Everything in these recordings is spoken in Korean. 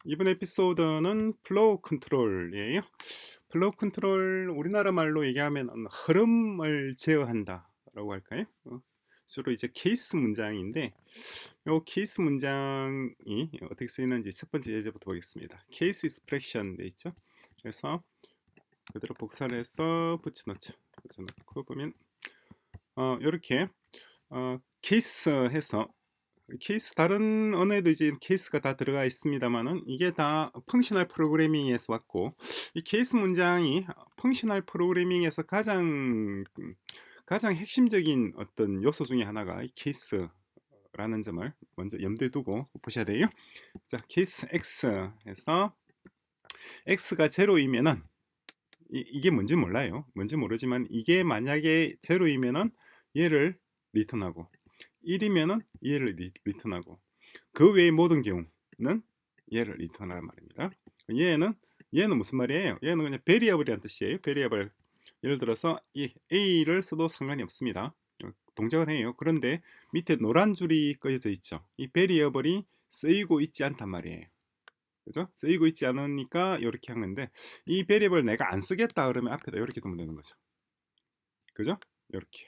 이번 에피소드는 플로우 컨트롤이에요. 플로우 컨트롤 우리나라 말로 얘기하면 흐름을 제어한다라고 할까요? 주로 이제 케이스 문장인데 이 케이스 문장이 어떻게 쓰이는지 첫 번째 예제부터 보겠습니다. 케이스 익스프레션 돼 있죠. 그래서 그대로 복사를 해서 붙여놓고 보면 이렇게 케이스 해서 케이스 다른 언어에도 이제 케이스가 다 들어가 있습니다만은 이게 다 펑셔널 프로그래밍에서 왔고 이 케이스 문장이 펑셔널 프로그래밍에서 가장 핵심적인 어떤 요소 중에 하나가 이 케이스라는 점을 먼저 염두에 두고 보셔야 돼요. 자, 케이스 X에서 X가 제로이면은 이게 뭔지 몰라요. 뭔지 모르지만 이게 만약에 제로이면은 얘를 리턴하고 1이면은 얘를 리턴하고 그 외의 모든 경우는 얘를 리턴하란 말입니다. 얘는 무슨 말이에요? 얘는 그냥 베리어블이란 뜻이에요. 베리어블. 예를 들어서 이 A를 써도 상관이 없습니다. 동작은 해요. 그런데 밑에 노란 줄이 꺼져 있죠. 이 베리어블이 쓰이고 있지 않단 말이에요. 그죠? 쓰이고 있지 않으니까 이렇게 한 건데 이 베리어블 내가 안 쓰겠다 그러면 앞에다 이렇게 두면 되는 거죠. 그죠? 이렇게.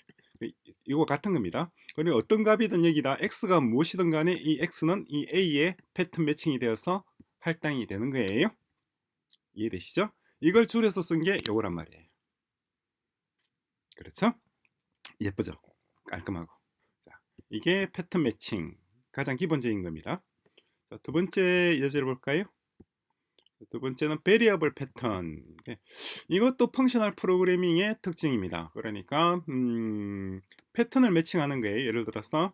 이거 같은 겁니다. 그리고 어떤 값이든 여기다 x가 무엇이든 간에 이 x는 이 a의 패턴 매칭이 되어서 할당이 되는 거예요. 이해되시죠? 이걸 줄여서 쓴 게 요거란 말이에요. 그렇죠? 예쁘죠? 깔끔하고. 자, 이게 패턴 매칭 가장 기본적인 겁니다. 자, 두 번째 예제를 볼까요? 두 번째는 베리어블 패턴. 이것도 펑셔널 프로그래밍의 특징입니다. 그러니까 패턴을 매칭하는 거예요. 예를 들어서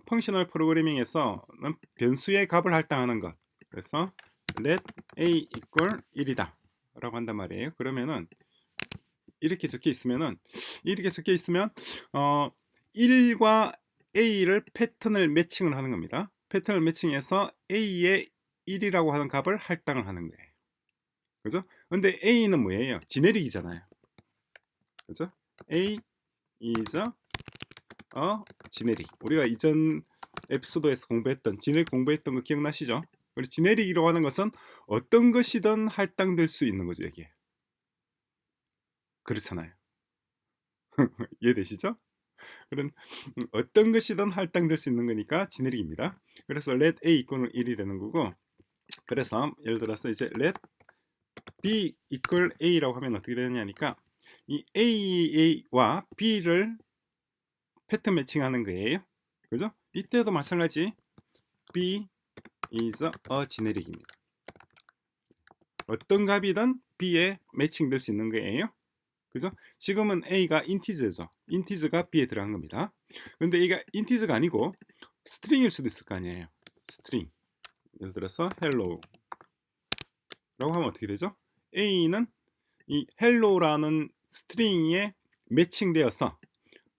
펑셔널 프로그래밍에서는 변수의 값을 할당하는 것. 그래서 let a equal 1이다 라고 한단 말이에요. 그러면은 이렇게 적혀 있으면 1과 a를 패턴을 매칭을 하는 겁니다. 패턴을 매칭해서 a의 1이라고 하는 값을 할당을 하는 거예요. 그죠? 근데 a는 뭐예요? 지네릭이잖아요. 그죠? a is a 지네릭. 우리가 이전 에피소드에서 지네릭 공부했던 거 기억나시죠? 우리 지네릭이라고 하는 것은 어떤 것이든 할당될 수 있는 거죠, 이게. 그렇잖아요. 이해되시죠? 그런 어떤 것이든 할당될 수 있는 거니까 지네릭입니다. 그래서 let a equal 1이 되는 거고, 그래서 예를 들어서 이제 let b equal a라고 하면 어떻게 되느냐니까 이 a와 b를 패턴 매칭하는 거예요. 그죠? 이때도 마찬가지 b is a generic입니다. 어떤 값이든 b에 매칭될 수 있는 거예요. 그죠? 지금은 a가 인티저죠. 인티저가 b에 들어간 겁니다. 근데 이가 인티저가 아니고 스트링일 수도 있을 거 아니에요. 스트링. 예를 들어서 hello 라고 하면 어떻게 되죠? a는 이 hello라는 스트링에 매칭되어서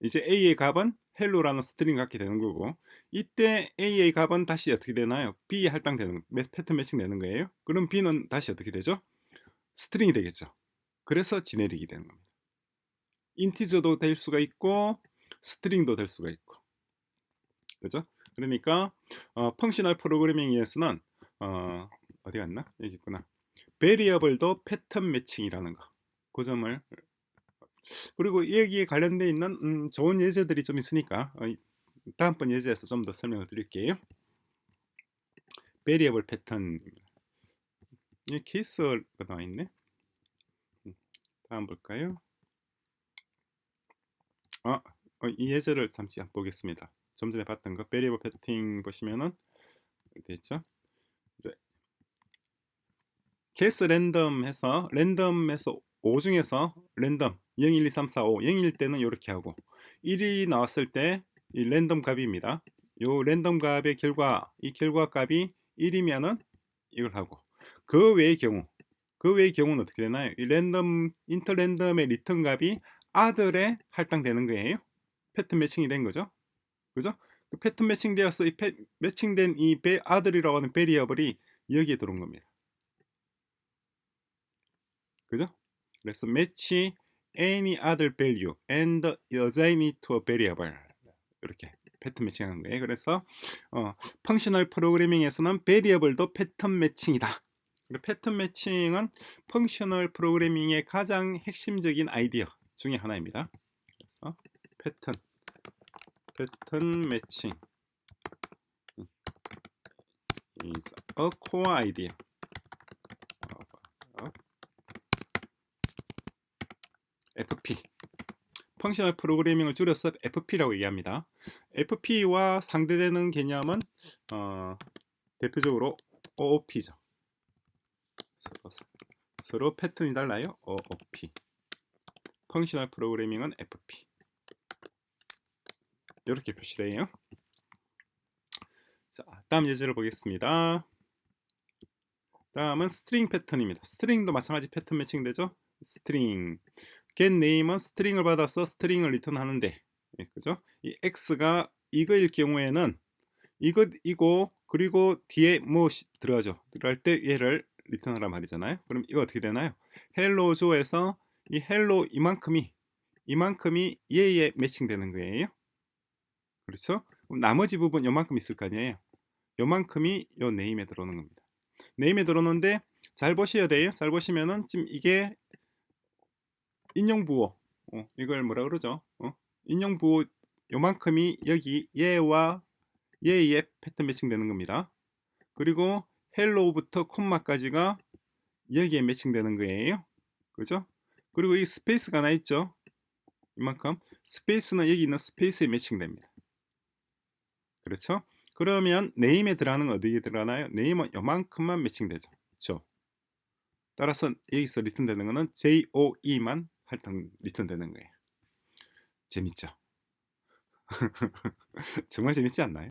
이제 a의 값은 hello라는 스트링 갖게 되는 거고, 이때 a의 값은 다시 어떻게 되나요? b에 할당되는 패턴 매칭 되는 거예요. 그럼 b는 다시 어떻게 되죠? 스트링이 되겠죠. 그래서 지네릭이 되는 겁니다. 인티저도 될 수가 있고 스트링도 될 수가 있고, 그죠? 그러니까 펑셔널 프로그래밍에서는 어디 갔나? 여기 있구나. 베리어블도 패턴 매칭이라는 거, 그 점을. 그리고 여기에 관련돼 있는 좋은 예제들이 좀 있으니까 다음번 예제에서 좀 더 설명을 드릴게요. 베리어블 패턴, 이 케이스가 나와 있네. 다음 볼까요? 이 예제를 잠시 보겠습니다. 좀 전에 봤던 거 베리어블 패팅 보시면은 됐죠? 이제 케이스 랜덤에서 5 중에서 랜덤 0, 1, 2, 3, 4, 5 0일 때는 이렇게 하고 1이 나왔을 때 이 랜덤 값입니다. 요 랜덤 값의 결과, 이 결과 값이 1이면은 이걸 하고, 그 외의 경우는 어떻게 되나요? 이 랜덤 인터 랜덤의 리턴 값이 아들에 할당되는 거예요. 패턴 매칭이 된 거죠. 그죠? 그 패턴 매칭되어서 매칭된 이 아들이라고 하는 베리어블이 여기에 들어온 겁니다. 그죠? 그래서 match any other value and assign it to a variable, 이렇게 패턴 매칭하는 거예요. 그래서 펑셔널 프로그래밍에서는 베리어블도 패턴 매칭이다. 그리고 패턴 매칭은 펑셔널 프로그래밍의 가장 핵심적인 아이디어 중에 하나입니다. 그래서 패턴 매칭 is a core idea. FP 펑셔널 프로그래밍을 줄여서 FP라고 얘기합니다. FP와 상대되는 개념은 대표적으로 OOP죠. 서로 패턴이 달라요. OOP. 펑셔널 프로그래밍은 FP. 이렇게 표시돼요. 자, 다음 예제를 보겠습니다. 다음은 스트링 패턴입니다. 스트링도 마찬가지 패턴 매칭 되죠. 스트링 getName은 스트링을 받아서 스트링을 리턴하는데, 그죠? 이 x가 이거일 경우에는 이거 그리고 뒤에 뭐 들어가죠. 들어갈 때 얘를 리턴하란 말이잖아요. 그럼 이거 어떻게 되나요? hello jo에서 이 hello 이만큼이 얘에 매칭되는 거예요. 그렇죠? 그럼 나머지 부분 요만큼 있을 거 아니에요. 요만큼이 요 name에 들어오는 겁니다. name에 들어오는데 잘 보셔야 돼요. 잘 보시면은 지금 이게 인용부호 이걸 뭐라 그러죠? 인용부호 요만큼이 여기 얘와 얘의 패턴 매칭 되는 겁니다. 그리고 헬로우부터 콤마까지가 여기에 매칭 되는 거예요. 그죠? 그리고 이 스페이스가 하나 있죠? 이만큼 스페이스는 여기 있는 스페이스에 매칭 됩니다. 그렇죠? 그러면 네임에 들어가는 건 어디에 들어가나요? 네임은 요만큼만 매칭 되죠. 그렇죠? 따라서 여기서 리턴 되는 거는 JOE만 할당 리턴 되는 거예요. 재밌죠? 정말 재밌지 않나요?